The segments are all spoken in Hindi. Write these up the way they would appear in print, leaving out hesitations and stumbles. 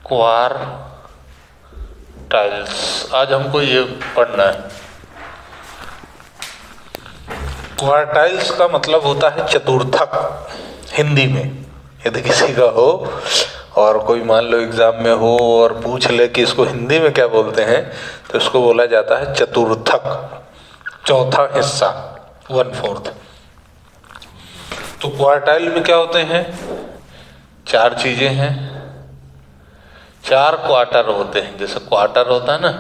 क्वार्टाइल्स। आज हमको ये पढ़ना है। क्वार्टाइल्स का मतलब होता है चतुर्थक हिंदी में। यदि किसी का हो और कोई मान लो एग्जाम में हो और पूछ ले कि इसको हिंदी में क्या बोलते हैं, तो इसको बोला जाता है चतुर्थक, चौथा हिस्सा, 1/4। तो क्वार्टाइल में क्या होते हैं? 4 चीजें हैं। 4 क्वार्टर होते हैं। जैसे क्वार्टर होता है ना,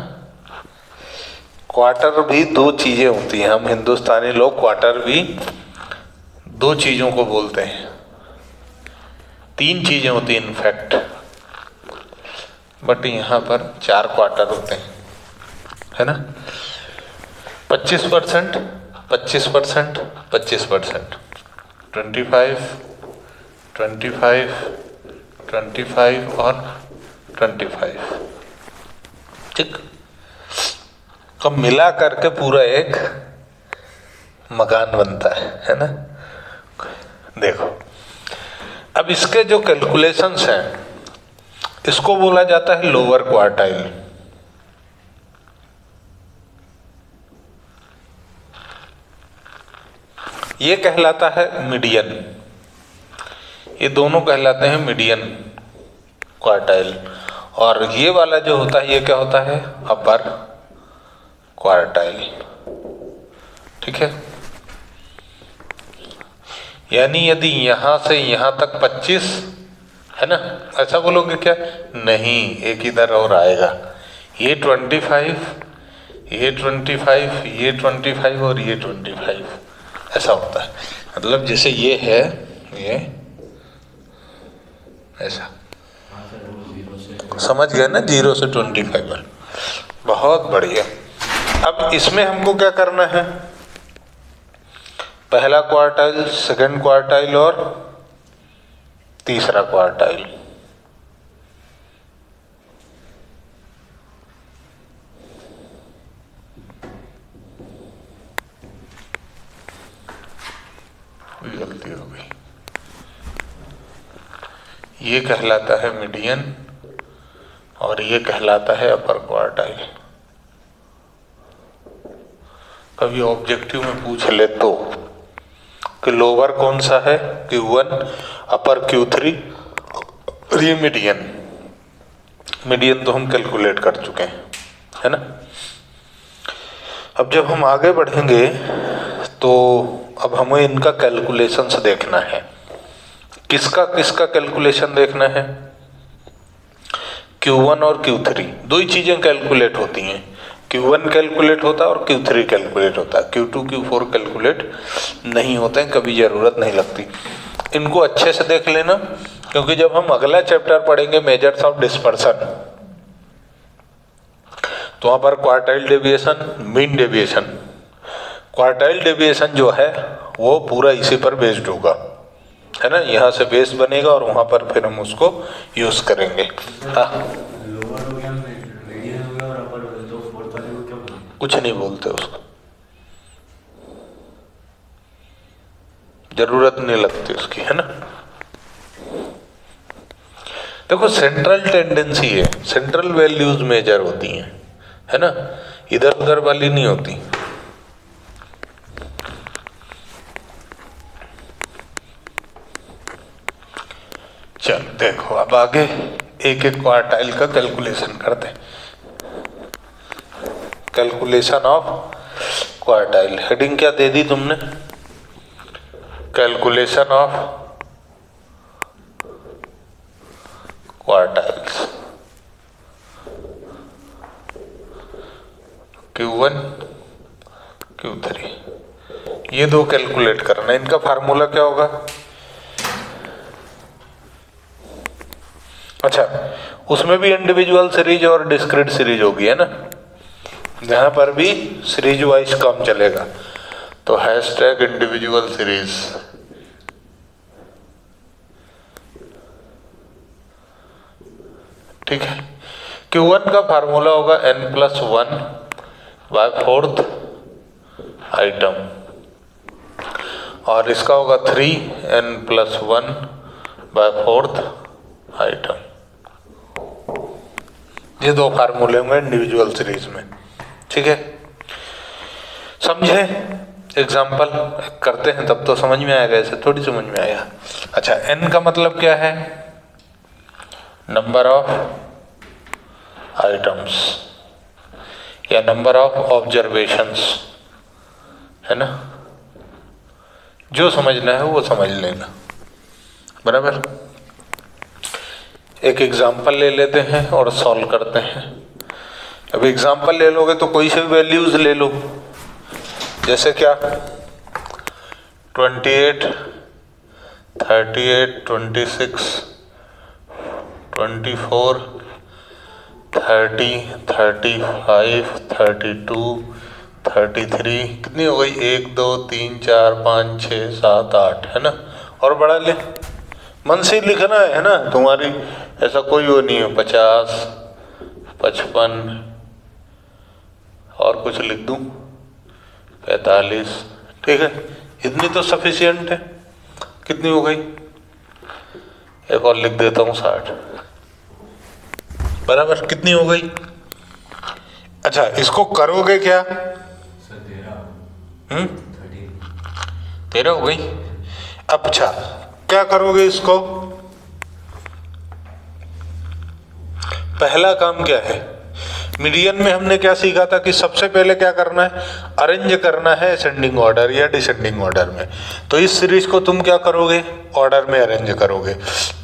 क्वार्टर भी 2 चीजें होती हैं। हम हिंदुस्तानी लोग क्वार्टर भी 2 चीजों को बोलते हैं। 3 चीजें होती हैं इनफैक्ट, बट यहाँ पर 4 क्वार्टर होते हैं, है ना। 25%, 25%, 25%, 25, 25, 25 और 25, ठीक। तो मिला करके पूरा एक मकान बनता है ना। देखो, अब इसके जो कैलकुलेशंस हैं, इसको बोला जाता है लोअर क्वार्टाइल। ये कहलाता है मीडियन। ये दोनों कहलाते हैं मीडियन क्वार्टाइल। और ये वाला जो होता है, ये क्या होता है? अपर क्वार्टाइल, ठीक है। यानी यदि यहां से यहां तक 25 है ना, ऐसा बोलोगे क्या? नहीं, एक इधर और आएगा। ये 25, ये 25, ये 25 और ये 25, ऐसा होता है। मतलब जैसे ये है, ये ऐसा, समझ गए ना? 0 से 25। बहुत बढ़िया। अब इसमें हमको क्या करना है? पहला क्वार्टाइल, सेकंड क्वार्टाइल और तीसरा क्वार्टाइल। गलती हो गई। ये कहलाता है मीडियन और ये कहलाता है अपर क्वार्टाइल। कभी ऑब्जेक्टिव में पूछ ले तो कि लोअर कौन सा है? Q1, अपर Q3 और ये मीडियन। मीडियन तो हम कैलकुलेट कर चुके हैं, है ना। अब जब हम आगे बढ़ेंगे तो अब हमें इनका कैलकुलेशंस देखना है। किसका किसका कैलकुलेशन देखना है? Q1 और Q3 दो ही चीजें कैलकुलेट होती हैं। Q1 कैलकुलेट होता है और Q3 कैलकुलेट होता है। Q2 Q4 कैलकुलेट नहीं होते हैं, कभी जरूरत नहीं लगती। इनको अच्छे से देख लेना, क्योंकि जब हम अगला चैप्टर पढ़ेंगे मेजर्स ऑफ डिस्पर्सन, तो वहां पर quartile deviation, mean deviation, quartile deviation जो है वो पूरा इसी पर बेस्ड होगा, है ना। यहाँ से बेस बनेगा और वहां पर फिर हम उसको यूज करेंगे। कुछ नहीं बोलते उसको, जरूरत नहीं लगती उसकी, है ना। देखो, सेंट्रल टेंडेंसी है, सेंट्रल वैल्यूज मेजर होती हैं, है ना, इधर उधर वाली नहीं होती। चल देखो, अब आगे एक एक क्वार्टाइल का कैलकुलेशन करते हैं। कैलकुलेशन ऑफ क्वार्टाइल, हेडिंग क्या दे दी तुमने? Calculation of quartiles. Q1 Q3 ये दो कैलकुलेट करना। इनका फार्मूला क्या होगा? अच्छा, उसमें भी इंडिविजुअल सीरीज और डिस्क्रीट सीरीज होगी, है ना। जहां पर भी सीरीज वाइज काम चलेगा तो हैशटैग इंडिविजुअल सीरीज। ठीक है। Q1 का फार्मूला होगा n+1/4 आइटम, और इसका होगा 3n+1/4 आइटम। ये दो फार्मूले होंगे इंडिविजुअल सीरीज में, ठीक है। समझे? एग्जाम्पल करते हैं तब तो समझ में आएगा, ऐसे थोड़ी समझ में आएगा। अच्छा, n का मतलब क्या है? नंबर ऑफ आइटम्स या नंबर ऑफ ऑब्जर्वेशंस, है ना। जो समझना है वो समझ लेना, बराबर। एक एग्जाम्पल ले लेते हैं और सॉल्व करते हैं। अब एग्जाम्पल ले लोगे तो कोई से वैल्यूज ले लो, जैसे क्या 28, 38, 26, 24, 30, 35, 32, 33, कितनी हो गई? 1, 2, 3, 4, 5, 6, 7, 8, है ना। और बढ़ा ले, मन से लिखना है ना, तुम्हारी ऐसा कोई वो नहीं है। 50, 55 और कुछ लिख दूं 45, ठीक है। इतनी तो सफिशिएंट है। कितनी हो गई? एक और लिख देता हूँ 60, बराबर। कितनी हो गई? अच्छा, इसको करोगे क्या? 13 हो गई। अब अच्छा, क्या करोगे इसको? पहला काम क्या है? मीडियन में हमने क्या सीखा था कि सबसे पहले क्या करना है? अरेंज करना है असेंडिंग ऑर्डर या डिसेंडिंग ऑर्डर में। तो इस सीरीज को तुम क्या करोगे? ऑर्डर में अरेंज करोगे।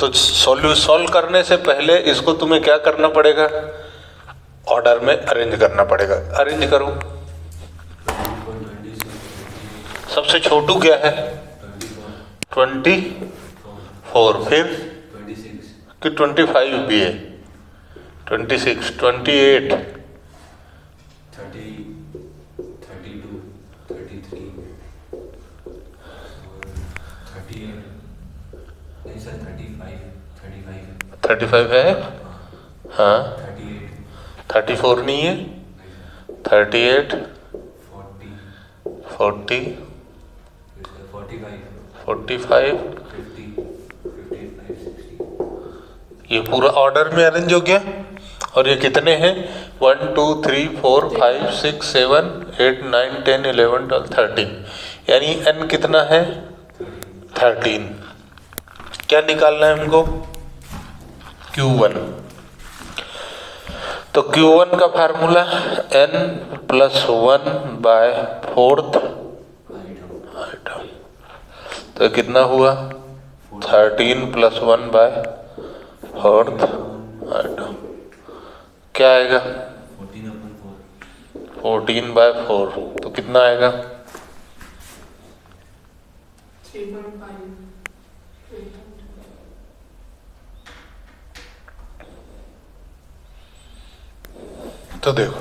तो सॉल्व करने से पहले इसको तुम्हें क्या करना पड़ेगा? ऑर्डर में अरेंज करना पड़ेगा। अरेंज करो। सबसे छोटू क्या है? 24, फिर कि 25 भी है, 26, 28, 30, 32, 33 और 38, नहीं सर 35 है। हाँ, 38, 34 नहीं है। 38, 40, 45, 45, 50, 55, 60। ये पूरा ऑर्डर में अरेंज हो गया। और ये कितने हैं? 1, 2, 3, 4, 5, 6, 7, 8, 9, 10, 11, 12, 13, यानी n कितना है? 13। क्या निकालना है हमको? Q1। तो Q1 का फार्मूला n + 1/4 आइटम। तो ये कितना हुआ? 13 + 1/4 आइटम। क्या आएगा? 14/4। तो कितना आएगा? 3.5। तो देखो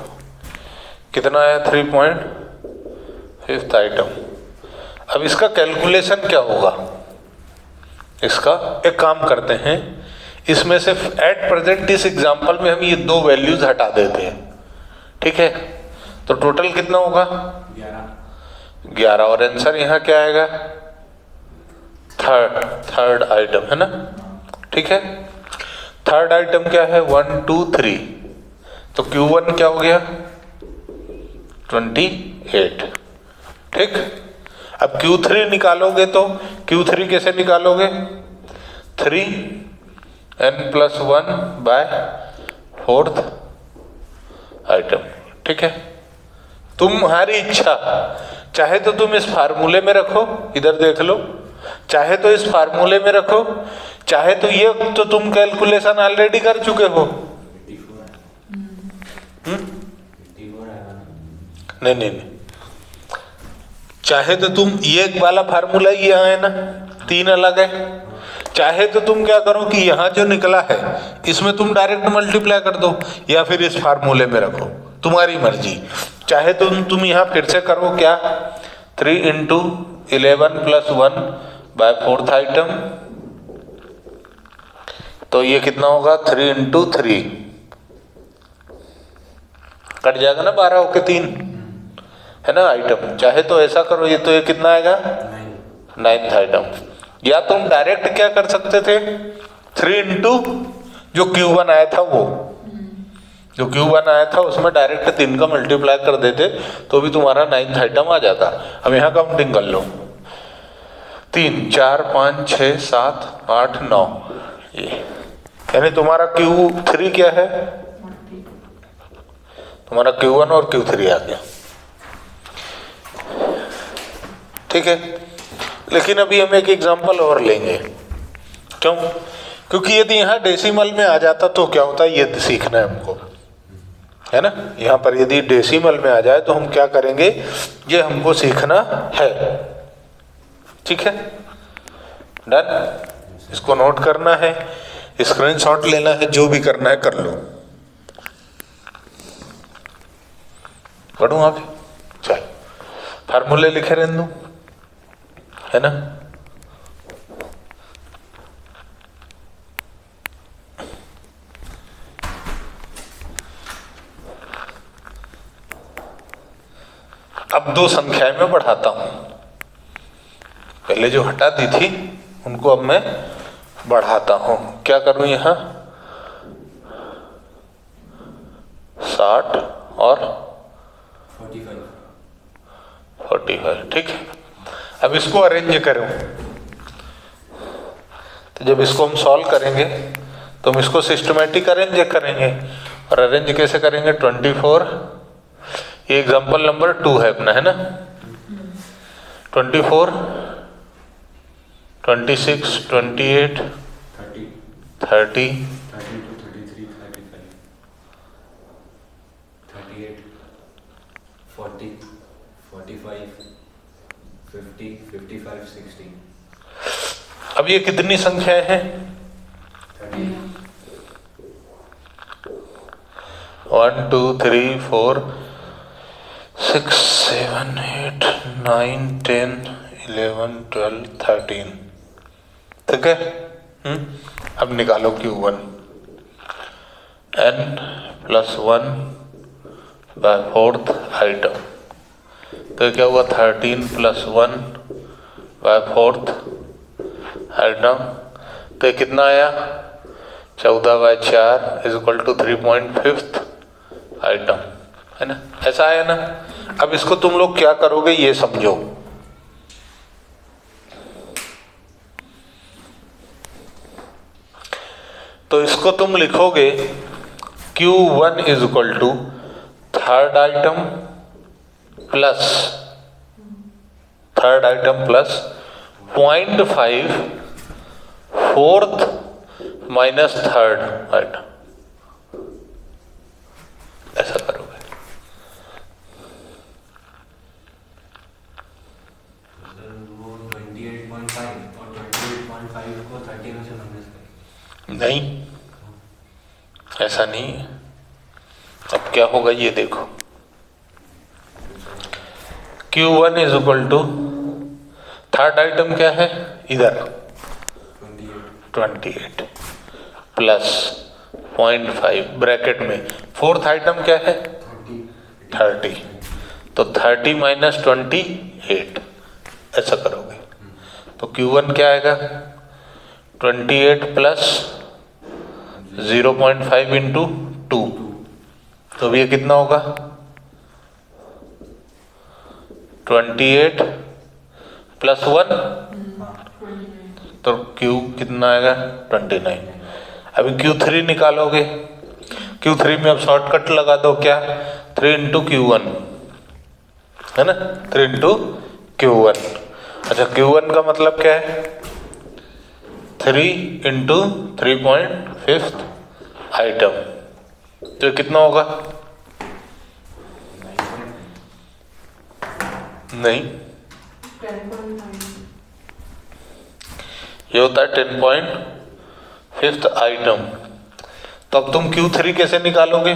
कितना आया? 3.5 आइटम। अब इसका कैलकुलेशन क्या होगा? इसका एक काम करते हैं, इसमें से एट प्रेजेंट इस एग्जांपल में हम ये दो वैल्यूज हटा देते हैं, ठीक है। तो टोटल कितना होगा? 11। और आंसर यहाँ क्या आएगा? थर्ड आइटम, है ना, ठीक है। थर्ड आइटम क्या है? 1, 2, 3। तो Q1 क्या हो गया? 28, ठीक। अब Q3 निकालोगे तो Q3 कैसे निकालोगे? 3n + 1/4 आइटम, ठीक है। तुम्हारी इच्छा, चाहे तो तुम इस फार्मूले में रखो, इधर देख लो, चाहे तो इस फार्मूले में रखो, चाहे तो ये तो तुम कैलकुलेशन ऑलरेडी कर चुके हो। नहीं, चाहे तो तुम ये वाला फार्मूला यहाँ है ना, 3 अलग है। चाहे तो तुम क्या करो कि यहाँ जो निकला है इसमें तुम डायरेक्ट मल्टीप्लाई कर दो, या फिर इस फार्मूले में रखो, तुम्हारी मर्जी। चाहे तुम यहाँ फिर से करो क्या? 3 × 11 + 1/4 आइटम। तो ये कितना होगा? 3 × 3 कट जाएगा ना, 12 होके 3, है ना आइटम। चाहे तो ऐसा करो, ये तो ये कितना आएगा? 9th item. या तुम डायरेक्ट क्या कर सकते थे? 3 × जो Q1 आया था वो, जो Q1 आया था उसमें डायरेक्ट 3 का मल्टीप्लाई कर देते तो भी तुम्हारा 9th आइटम आ जाता। अब यहाँ काउंटिंग कर लो, 3 4 5 6 7 8 9, ये यानी तुम्हारा Q3 क्या है, 40. तुम्हारा Q1 और Q3 आ गया। ठीक है, लेकिन अभी हम एक एग्जांपल और लेंगे। क्यों? क्योंकि यदि यहाँ डेसिमल में आ जाता तो क्या होता है, ये सीखना है हमको, है ना। यहाँ पर यदि डेसिमल में आ जाए तो हम क्या करेंगे, ये हमको सीखना है। ठीक है, डन। इसको नोट करना है, स्क्रीनशॉट लेना है, जो भी करना है कर लो। बढ़ूँ आगे, चल फार्मूले लिखे रहने दूँ, है ना। अब 2 संख्याएं में बढ़ाता हूं, पहले जो हटा दी थी उनको अब मैं बढ़ाता हूं। क्या करूं, यहां 60 और 45। ठीक है, अब इसको अरेंज करूं, तो जब इसको हम सॉल्व करेंगे तो हम इसको सिस्टमेटिक अरेंज करेंगे। और अरेंज कैसे करेंगे, 24, ये एग्जाम्पल नंबर 2 है अपना, है ना। 24 26 28 30 38 40 45 50 55 60। अब ये कितनी संख्याएं हैं, 1 2 3 4 6 7 8 9 10 11 12 13। ठीक है, अब निकालो Q1, n+1 bye 4th item, तो क्या हुआ 13+1 बाय 4th आइटम, तो कितना आया 14/4 = 3.5th आइटम, है ना। ऐसा आया ना। अब इसको तुम लोग क्या करोगे ये समझो। तो इसको तुम लिखोगे Q1 = 3rd item plus 0.5 4th minus 3rd item, ऐसा करोगे। वो 28.5 और 28.5 को 30 में से माइनस करें। नहीं, ऐसा नहीं है। अब क्या होगा ये देखो, Q1 = 3rd आइटम क्या है इधर 28 प्लस 0.5 ब्रैकेट में, 4th आइटम क्या है 30, तो 30 माइनस 28, ऐसा करोगे तो Q1 क्या आएगा 28 प्लस 0.5 इंटू 2, तो ये कितना होगा 28 प्लस 1, तो Q कितना आएगा 29। अभी Q3 निकालोगे, Q3 में अब शॉर्टकट लगा दो, क्या 3 इंटू Q1, है ना, 3 इंटू Q1। अच्छा, Q1 का मतलब क्या है 3 इंटू 3.5th आइटम, तो कितना होगा, नहीं 10.9. ये होता है 10.5th आइटम। तो अब तुम Q3 कैसे निकालोगे,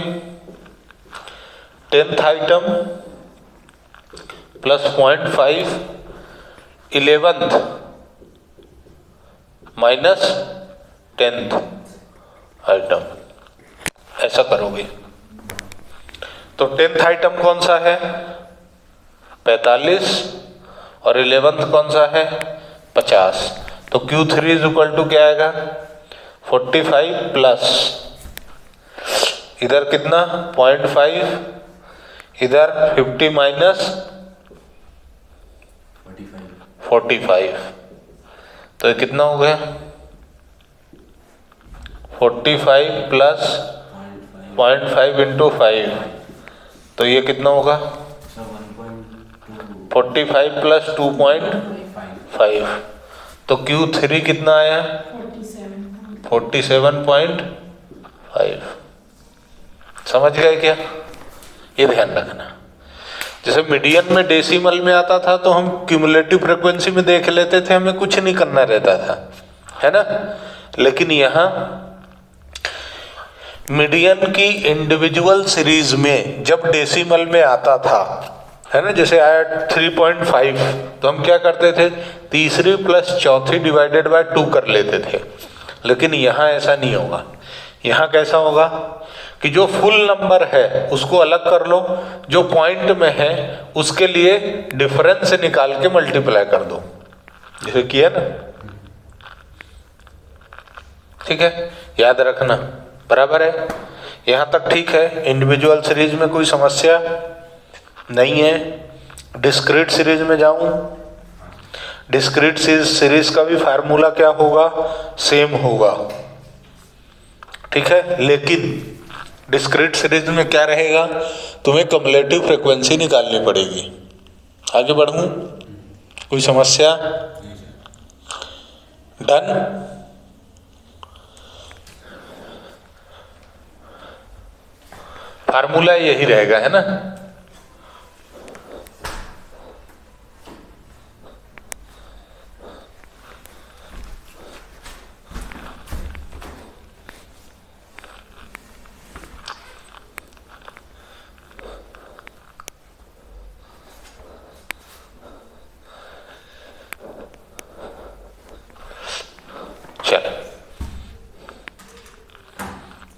10th item plus 0.5 11th minus 10th item, ऐसा करोगे। तो 10th आइटम कौन सा है 45 और 11th कौन सा है 50, तो Q3 = क्या आएगा 45 प्लस इधर कितना 0.5, इधर 50 माइनस 45, तो ये कितना हो गया 45 प्लस 0.5 इंटू 5, तो ये कितना होगा 45 प्लस 2.5, तो Q3 कितना आया 47.5। समझ गए क्या? ये ध्यान रखना। जैसे मीडियन में डेसिमल में आता था तो हम क्यूमुलेटिव फ्रीक्वेंसी में देख लेते थे, हमें कुछ नहीं करना रहता था, है ना। लेकिन यहाँ मीडियन की इंडिविजुअल सीरीज में जब डेसिमल में आता था, है ना, जैसे आया 3.5, तो हम क्या करते थे, तीसरी प्लस चौथी डिवाइडेड बाय 2 कर लेते थे। लेकिन यहाँ ऐसा नहीं होगा। यहाँ कैसा होगा कि जो फुल नंबर है उसको अलग कर लो, जो पॉइंट में है उसके लिए डिफरेंस निकाल के मल्टीप्लाई कर दो, जैसे किया ना। ठीक है, याद रखना, बराबर है। यहाँ तक ठीक है। इंडिविजुअल सीरीज में कोई समस्या नहीं है। डिस्क्रीट सीरीज में जाऊं, डिस्क्रीट सीरीज का भी फार्मूला क्या होगा, सेम होगा, ठीक है। लेकिन डिस्क्रीट सीरीज में क्या रहेगा, तुम्हें कम्युलेटिव फ्रीक्वेंसी निकालनी पड़ेगी। आगे बढ़ूं, कोई समस्या? डन। फार्मूला यही रहेगा, है ना।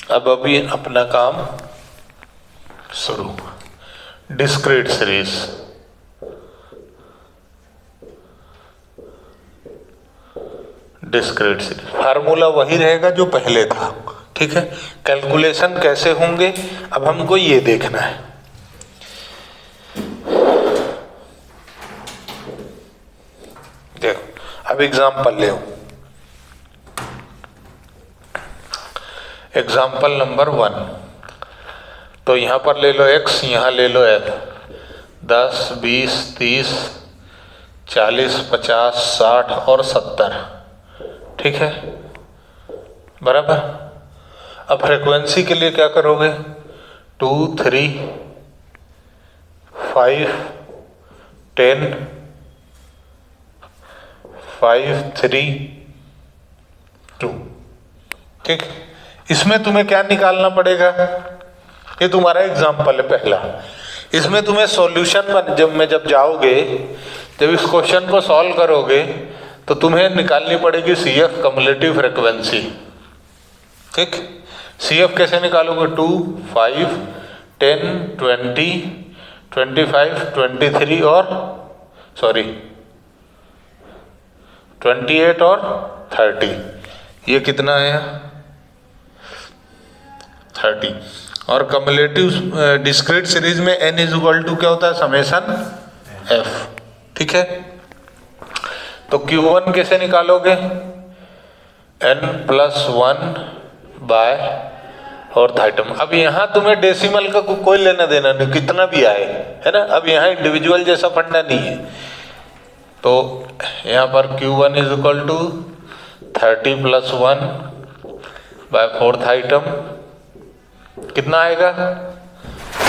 अब अभी अपना काम शुरू। Discrete series, discrete series formula वही रहेगा जो पहले था, ठीक है। कैलकुलेशन कैसे होंगे अब हमको ये देखना है। देखो, अब एग्जाम्पल ले, एग्जाम्पल नंबर 1। तो यहाँ पर ले लो x, यहाँ ले लो f। 10, 20, 30, 40, 50, 60 और 70, ठीक है, बराबर। अब फ्रीक्वेंसी के लिए क्या करोगे, 2, 3, 5, 10, 5, 3, 2, ठीक। इसमें तुम्हें क्या निकालना पड़ेगा, ये तुम्हारा एग्जाम्पल है पहला। इसमें तुम्हें सॉल्यूशन जब जाओगे, जब इस क्वेश्चन को सॉल्व करोगे तो तुम्हें निकालनी पड़ेगी CF कम्युलेटिव फ्रीक्वेंसी, ठीक। CF कैसे निकालोगे, 2, 5, 10, 20, 25, 23 और 28 और 30। ये कितना है 30। और कम्युलेटिव डिस्क्रीट सीरीज में n = क्या होता है, समेशन f, ठीक है। तो Q1 कैसे निकालोगे, n+1 बाय और थाइटम। अब यहाँ तुम्हें डेसिमल का कोई लेना देना नहीं, कितना भी आए, है ना। अब यहाँ इंडिविजुअल जैसा फंडा नहीं है। तो यहाँ पर Q1 = 30 + 1 बाय 4th आइटम, कितना आएगा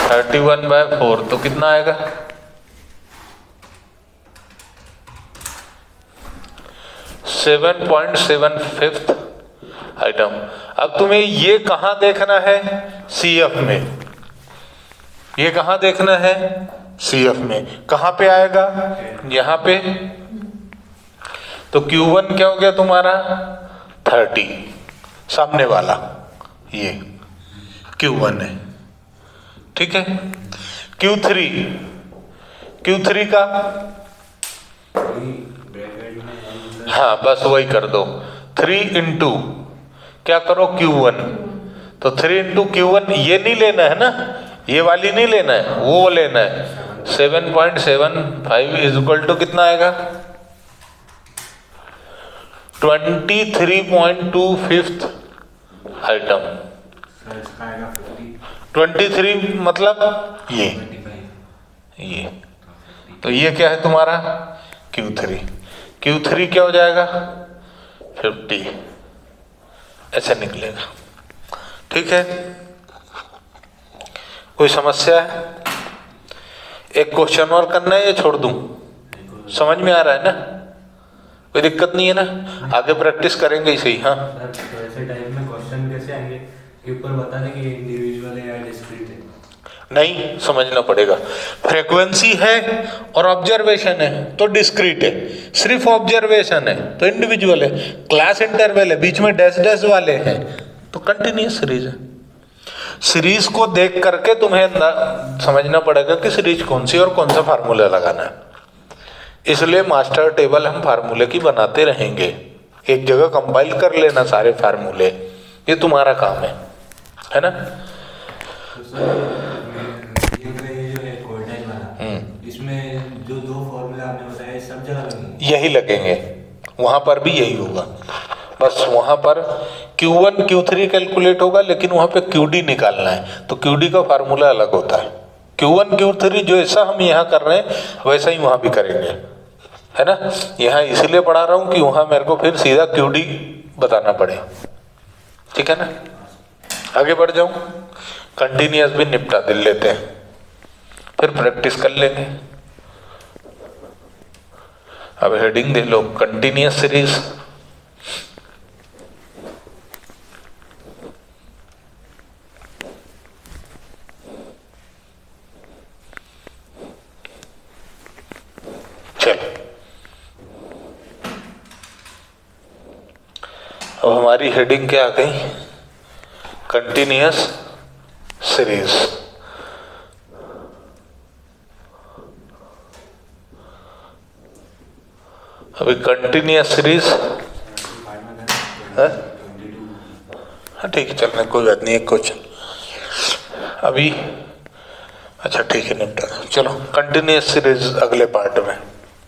31/4, तो कितना आएगा 7.75 आइटम। अब तुम्हें ये कहाँ देखना है, CF में। ये कहाँ देखना है, CF में। कहाँ पे आएगा, यहाँ पे। तो Q1 क्या हो गया तुम्हारा 30, सामने वाला ये Q1 है, ठीक है। Q3 का, हाँ बस वही कर दो, 3 × क्या करो Q1, तो 3 इंटू Q1 ये नहीं लेना है ना, ये वाली नहीं लेना है, वो लेना है 7.75 इज इक्वल टू कितना आएगा 23.25 आइटम। सर इसका आएगा 23 मतलब ये 25। तो ये क्या है तुम्हारा Q3। Q3 क्या हो जाएगा 50, ऐसा निकलेगा। ठीक है, कोई समस्या है? एक क्वेश्चन और करना है या छोड़ दूं? समझ में आ रहा है ना, कोई दिक्कत नहीं है ना, आगे प्रैक्टिस करेंगे इसे ही। हाँ सर तो ऐसे टाइप में क्वेश्चन कैसे आएंगे कि ऊपर बता दें कि इंडिविजुअल है या डिस्क्रीट है? नहीं, समझना पड़ेगा। फ्रीक्वेंसी है और ऑब्जर्वेशन है तो डिस्क्रीट है, सिर्फ ऑब्जर्वेशन है तो इंडिविजुअल है, क्लास इंटरवल है, बीच में डैश डैश वाले हैं तो कंटिन्यूअस सीरीज है। सीरीज को देख करके तुम्हें समझना पड़ेगा कि सीरीज कौन सी और कौन सा फार्मूला लगाना है। इसलिए मास्टर टेबल हम फार्मूले की बनाते रहेंगे, एक जगह कंपाइल कर लेना सारे फार्मूले, ये तुम्हारा काम है ना। तो सर ये जो है कोऑर्डिनेट वाला, इसमें जो दो फॉर्मूला आपने बताया सब जगह लगेंगे? यही लगेंगे, वहां पर भी यही होगा, बस वहां पर Q1 Q3 कैलकुलेट होगा लेकिन वहां पे QD निकालना है, तो QD का फार्मूला अलग होता है। Q1 Q3 जो ऐसा हम यहाँ कर रहे हैं वैसा ही वहां भी करेंगे, है ना। यहाँ इसलिए पढ़ा रहा हूँ कि वहां मेरे को फिर सीधा QD बताना पड़े, ठीक है ना। आगे बढ़ जाऊं, कंटिन्यूअस भी निपटा दिल लेते हैं, फिर प्रैक्टिस कर लेंगे। अब हेडिंग दे लो कंटिन्यूअस सीरीज। चलो, अब हमारी हेडिंग क्या आ गई, कंटिन्यूअस सीरीज। अभी कंटिन्यूअस सीरीज है, हाँ ठीक है, चलने कोई बात नहीं, एक क्वेश्चन अभी, अच्छा ठीक है निपटा। चलो कंटिन्यूअस सीरीज अगले पार्ट में।